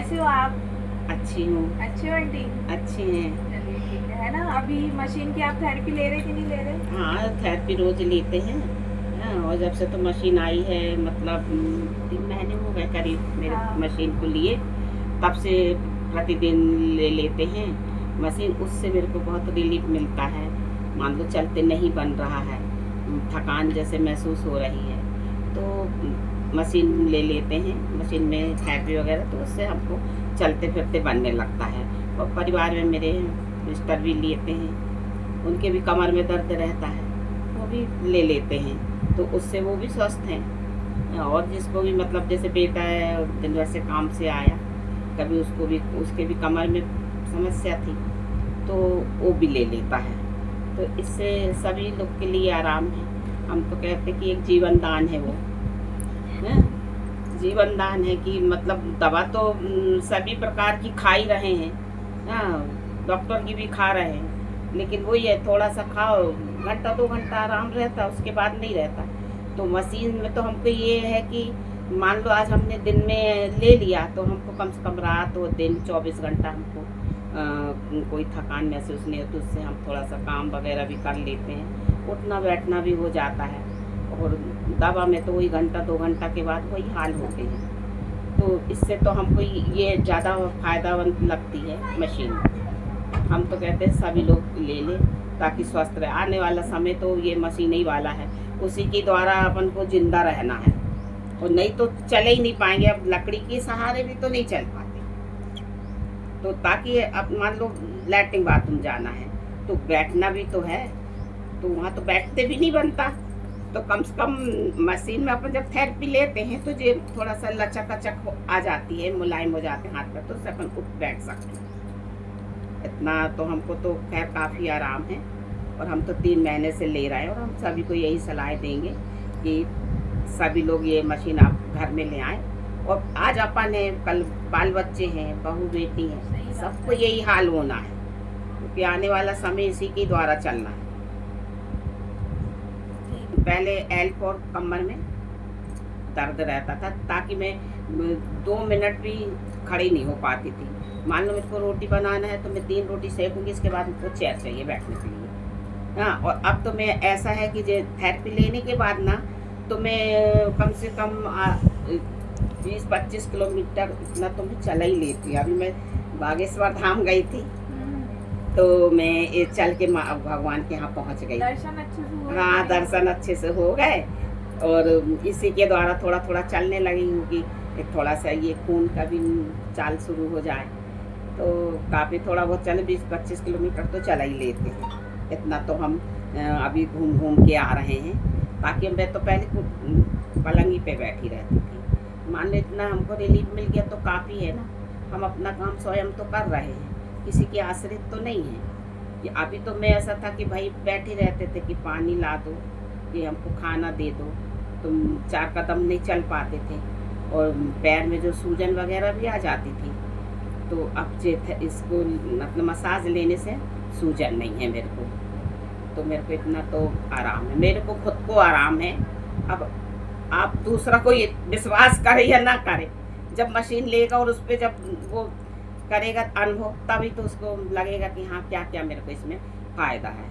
कैसे हो आप? अच्छी हूँ। अच्छे हो आंटी? अच्छी हैं। चलिए ठीक है ना। अभी मशीन की आप थेरेपी ले रहे कि नहीं ले रहे? हाँ, थेरेपी रोज लेते हैं। हाँ, और जब से तो मशीन आई है, मतलब 3 महीने हो गए करीब मेरे हाँ। मशीन को लिए, तब से प्रतिदिन ले लेते हैं मशीन। उससे मेरे को बहुत रिलीफ मिलता है। मान लो चलते नहीं बन रहा है, थकान जैसे महसूस हो रही है, तो मशीन ले लेते हैं। मशीन में थेरेपी वगैरह, तो उससे हमको चलते फिरते बनने लगता है। और परिवार में मेरे सिस्टर भी लेते हैं, उनके भी कमर में दर्द रहता है, वो भी ले लेते हैं, तो उससे वो भी स्वस्थ हैं। और जिसको भी मतलब जैसे बेटा है, दिन भर से काम से आया, कभी उसके भी कमर में समस्या थी, तो वो भी ले लेता है। तो इससे सभी लोग के लिए आराम है। हम तो कहते कि एक जीवन दान है वो, है जीवन दान है कि मतलब दवा तो सभी प्रकार की खा ही रहे हैं। हाँ, डॉक्टर की भी खा रहे हैं, लेकिन वही है, थोड़ा सा खाओ, घंटा 2 घंटा आराम रहता, उसके बाद नहीं रहता। तो मशीन में तो हमको ये है कि मान लो आज हमने दिन में ले लिया, तो हमको कम से कम रात और दिन 24 घंटा हमको कोई थकान महसूस नहीं होती। उससे हम थोड़ा सा काम वगैरह भी कर लेते हैं, उठना बैठना भी हो जाता है। और दवा में तो वही घंटा 2 घंटा के बाद वही हाल होते हैं। तो इससे तो हमको ये ज़्यादा फ़ायदामंद लगती है मशीन। हम तो कहते हैं सभी लोग ले लें ताकि स्वस्थ रहे। आने वाला समय तो ये मशीन ही वाला है, उसी के द्वारा अपन को जिंदा रहना है, और नहीं तो चले ही नहीं पाएंगे। अब लकड़ी के सहारे भी तो नहीं चल पाते। तो ताकि अब मान लो लैट्रिन बाथरूम जाना है, तो बैठना भी तो है, तो वहाँ तो बैठते भी नहीं बनता। तो कम से कम मशीन में अपन जब थेरेपी लेते हैं, तो ये थोड़ा सा लचक अचक आ जाती है, मुलायम हो जाते हैं हाथ पैर, तो उससे अपन उठ बैठ सकते हैं। इतना तो हमको तो खैर काफ़ी आराम है। और हम तो 3 महीने से ले रहे हैं, और हम सभी को यही सलाह देंगे कि सभी लोग ये मशीन आप घर में ले आएँ। और आज अपन है, कल बाल बच्चे हैं, बहू बेटी हैं, सबको यही हाल होना है, क्योंकि आने वाला समय इसी के द्वारा चलना है। पहले L4 कमर में दर्द रहता था, ताकि मैं 2 मिनट भी खड़ी नहीं हो पाती थी। मान लो मेरे को रोटी बनाना है, तो मैं 3 रोटी सेकूंगी, इसके बाद मुझको चेयर चाहिए बैठने के लिए। हाँ, और अब तो मैं ऐसा है कि जो थेरेपी लेने के बाद ना, तो मैं कम से कम 20-25 किलोमीटर इतना तो मैं चला ही लेती हूँ। अभी मैं बागेश्वर धाम गई थी, तो मैं ये चल के भगवान के यहाँ पहुँच गई। दर्शन अच्छे से हुए? हाँ, दर्शन अच्छे से हो गए, और इसी के द्वारा थोड़ा थोड़ा चलने लगी हूँ कि थोड़ा सा ये खून का भी चाल शुरू हो जाए। तो काफ़ी थोड़ा बहुत चले, 20-25 किलोमीटर तो चला ही लेते हैं। इतना तो हम अभी घूम घूम के आ रहे हैं। बाकी मैं तो पहले पलंगी पे बैठी रहती थी। मान लो इतना हमको रिलीफ मिल गया तो काफ़ी है ना। हम अपना काम स्वयं तो कर रहे हैं, किसी के आश्रित तो नहीं है। कि अभी तो मैं ऐसा था कि भाई बैठे रहते थे कि पानी ला दो, कि हमको खाना दे दो, तुम 4 कदम नहीं चल पाते थे, और पैर में जो सूजन वगैरह भी आ जाती थी। तो अब इसको मतलब मसाज लेने से सूजन नहीं है मेरे को, तो मेरे को इतना तो आराम है, मेरे को खुद को आराम है। अब आप दूसरा कोई विश्वास करे या ना करे, जब मशीन लेगा और उस पर जब वो करेगा अनुभव, तभी तो उसको लगेगा कि हाँ क्या क्या मेरे को इसमें फ़ायदा है।